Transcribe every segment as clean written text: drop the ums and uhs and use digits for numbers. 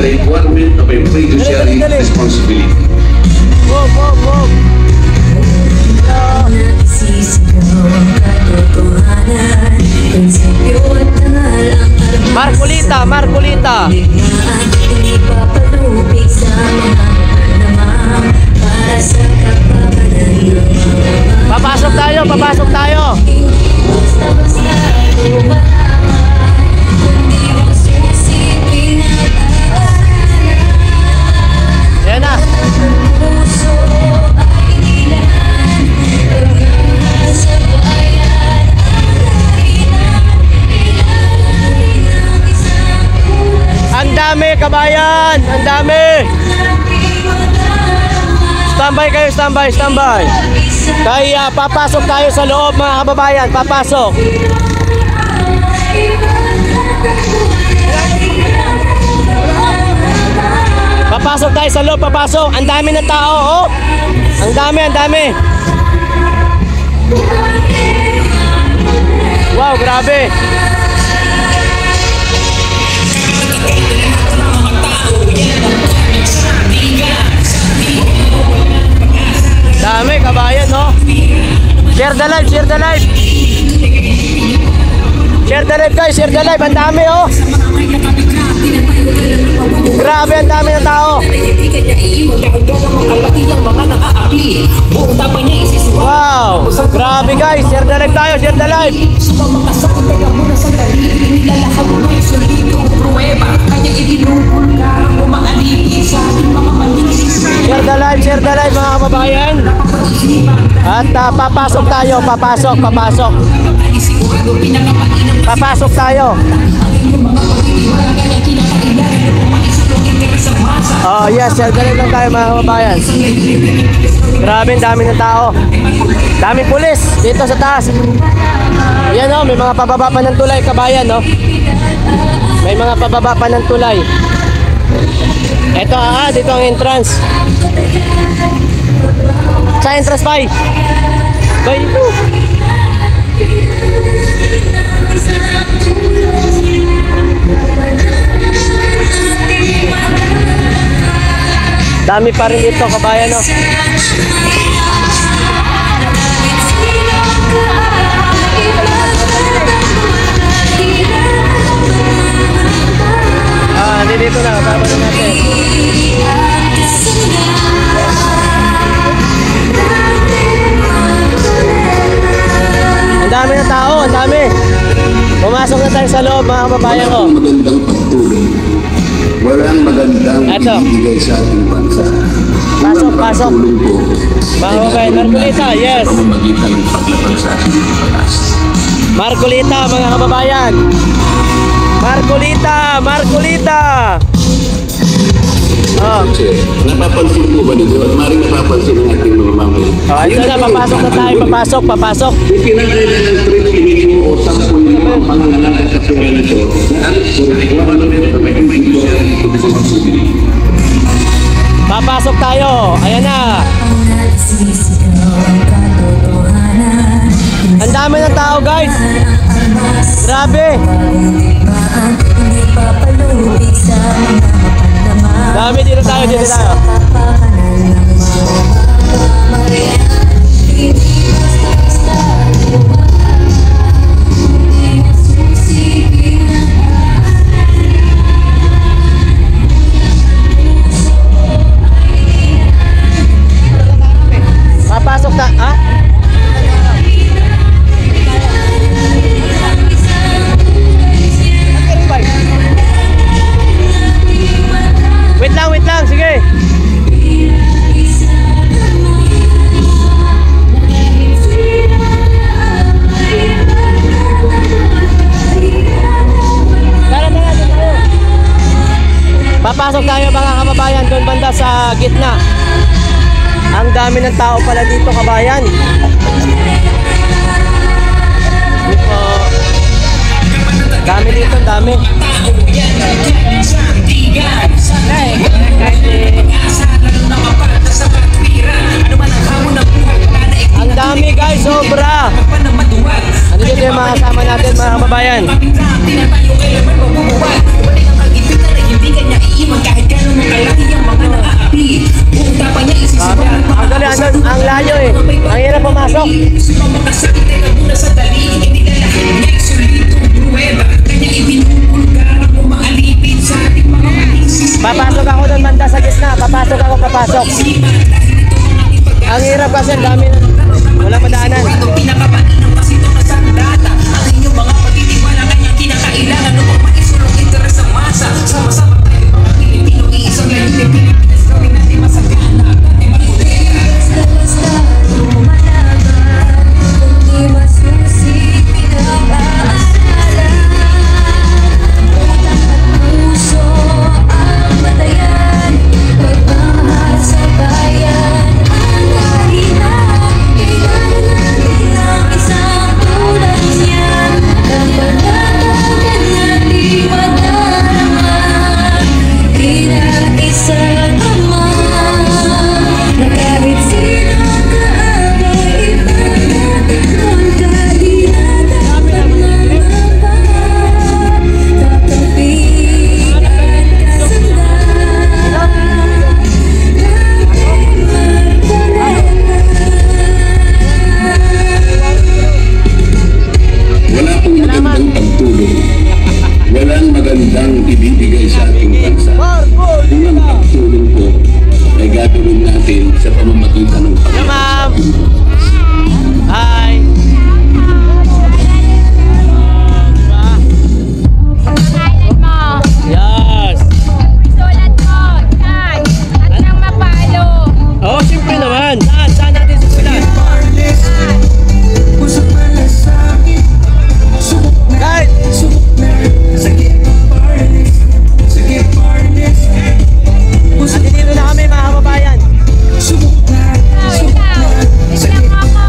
requirement of a fiduciary responsibility. Wow, wow, wow. Marcolita, Marcolita. Papasok tayo, papasok tayo. Ayan na. Ang dami, kabayan! Ang dami! Standby kayo, standby, standby. Kaya papasok tayo sa loob, mga kababayan. Papasok. Papasok tayo sa loob, papasok. Ang dami ng tao, oh. Ang dami, ang dami. Wow, grabe. Dami, kabayan, no? Share the live, share the live. Share the live, guys, share the live. Ang dami, oh. Grabe, ang dami ng tao. Wow, grabe, guys. Share the live tayo, share the live. Share the live, mga kababayan. At papasok tayo, papasok, papasok. Papasok tayo. Oh yes, share the live lang tayo, mga kababayan. Grabe, dami ng tao. Daming pulis dito sa taas. Yan, oh, may mga pababa pa ng tulay, kabayan, no? May mga pababa pa ng tulay. Ito, dito ang entrance. Sa entrance, bay. Bay, dito. Dami pa rin dito, kabayan, no? Dito na, tama na natin. Ang dami na tao, ang dami. Pumasok na tayo sa loob, mga kababayan ko. Magandang pagtulong. Walang magandang ibigay sa ating bansa. Pasok, pasok. Mga kababayan, Marcolita, yes. Pamamagitan ng paglaban sa ating batas. Marcolita, mga kababayan. Marcolita, Marcolita. Oh. Napapansin mo ba dito? At maring napapansin ng ating mga mamay. Ito na, papasok na tayo, papasok, papasok. Ipinagkailan ng 3 minutes o 10 ang pangangalan sa pera nito. Papasok tayo, ayan na. Ang dami ng tao, guys. Grabe. Dami, dito tayo, dito tayo. Papasok na, ha? Wait lang, sige. Papasok tayo, mga kababayan, doon banda sa gitna. Ang dami ng tao pala dito, kabayan. Dami dito, dami. Ang dami, guys, sobra. Ano dito yung mga kasama natin, mga kababayan? na, papasok ako, papasok. Ang hirap kasi, ang dami na. Walang madaanan. Pinakabainang pasito na sa data. Ang inyong mga pagtitiwala kanyang kinakailangan upang maisulong interes sa masa. Sama-sama tayo mga Pilipino, iisang lang Pilipinas. Gawin natin masagana at natin magpudera. Basta lumalaban, kung di masusi, pinag-aaralan. Utak at puso ang batayan, pagmamahal sa bayan ang dahilan. Kailangan natin ang isang tulad niyan, dapat natin ang liwat na naman. Isa-isa ama, na kahit sino kaaway, ipagtatakon ka, di na dapat mamaba. Tatapian kasundan, natin magdalaman. Wala pong magandang pagtulong. Walang magandang ibibigay sa ating bansa. Kung ang pagtulong po ay gagawin natin sa pamamagitan ng Hello, ma'am. Hi. Silent mo. Yes. Sulat mo. Saan? At nang mapalo. Oh, siyempre naman. Saan natin susulat? Guys! Andito na kami, mga kababayan. Ikaw. Ikaw mo.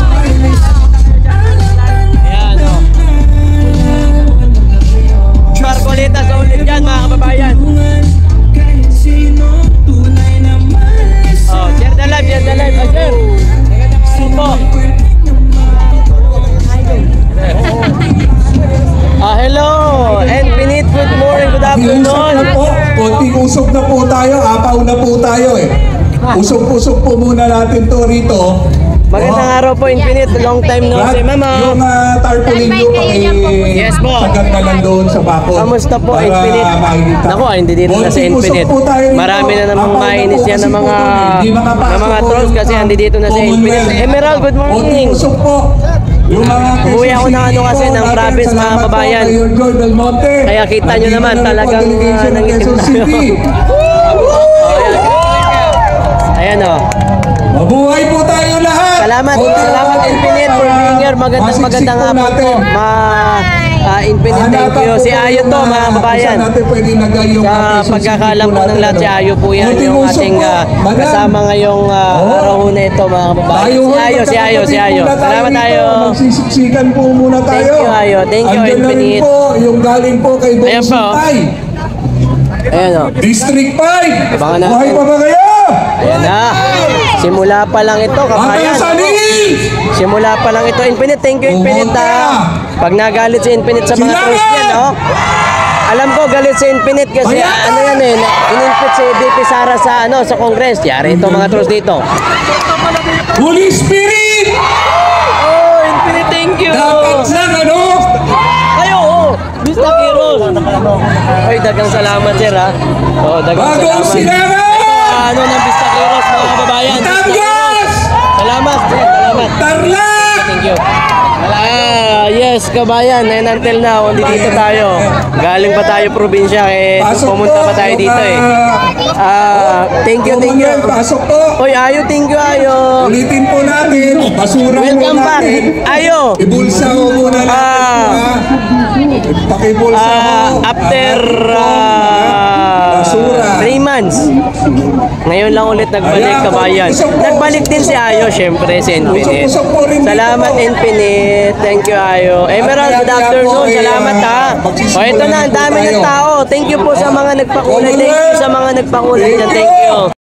Ayan, oh. Marcolita sa ulit yan, mga kababayan. Oh, share the live, share the live. Oh, share. Po. Hello. Infinite, good morning, good Usog na afternoon. po. Konting usog na po tayo. Apaw na po tayo eh. Usog-usog po muna natin to rito. Magandang araw po, Infinite. Long time no see, mama. Yung tarpaulin nyo, Yes po. sagat na lang doon sa bako. Kamusta po, Para Infinite? makikita. Naku, hindi dito na sa Konting usog Infinite. po tayo rito. Marami na namang Apaw mainis po yan kasi ng po mga to, hindi makapasok ng mga po trolls yung, kasi hindi dito na sa Infinite. Commonwealth. Emerald, good morning. Konting usog po. Yung mga Umuwi ako ng ano kasi, Quezon ng City po, province, mga salamat po kababayan. kay Joy Del Monte. Kaya kita nyo naman, Nandito na rin po talagang, ang delegation ng nangitim Quezon tayo. City. Ayan o. Mabuhay po tayo lahat! Salamat, salamat Infinite for being here. Magandang hapon po. Infinite, thank you. Si Ayo to, mga kabayan. Sa pagkakalam po ng lahat, si Ayo po yan yung ating kasama ngayong araw na ito, mga kababayan. Si Ayo. Salamat tayo. Magsisiksikan po muna tayo. Thank you, Ayo. Thank you, Andyan na rin Infinite. po yung galing po kay Ayan po. Bonsuntay. Ayan o. District 5. Abangan natin. Buhay pa ba kayo? Ayan na. Simula pa lang ito, Ang kabayan. kasanin! Simula pa lang ito, Infinite. Thank you, Infinite, ha. Pag nagalit si Infinite sa mga Sila trolls na! yan, oh. Alam ko, galit si Infinite kasi Ayan! ano yan eh, in-input si DP Sara sa Congress. Yari ito mga trolls dito. Holy Spirit! Oh, Infinite, thank you. Dapat lang ano? Ayo, oh. Bista Kiros. Ay, dagang salamat, sir, ha. Oh, dagang Bagong salamat. silangan! Ano ng Bista Kiros, mga kababayan. Bista Batangas! Kiros. Salamat, sir. Salamat. Tarlac! Thank you. Yes, kabayan. And until now, hindi dito tayo. Galing pa tayo probinsya eh. Pumunta pa tayo dito eh. Thank you. Pasok po. Oy, Ayo, thank you, Ayo. Ulitin po natin. Basura Welcome po back. natin. Ayo. Ibulsa mo muna natin. Pakibulsa mo. After Basura. 3 months. Ngayon lang ulit nagbalik, Ayan, kabayan. usok po. Nagbalik din si Ayo, syempre, si Infinite. Usok po rin dito. Salamat, Infinite. Thank you, Ayo. Emerald, good kaya po, afternoon. Salamat, ha. O, ito na, ang dami ng tao. Thank you po sa mga nagpakulay. Thank you sa mga nagpakulay dyan. Thank you.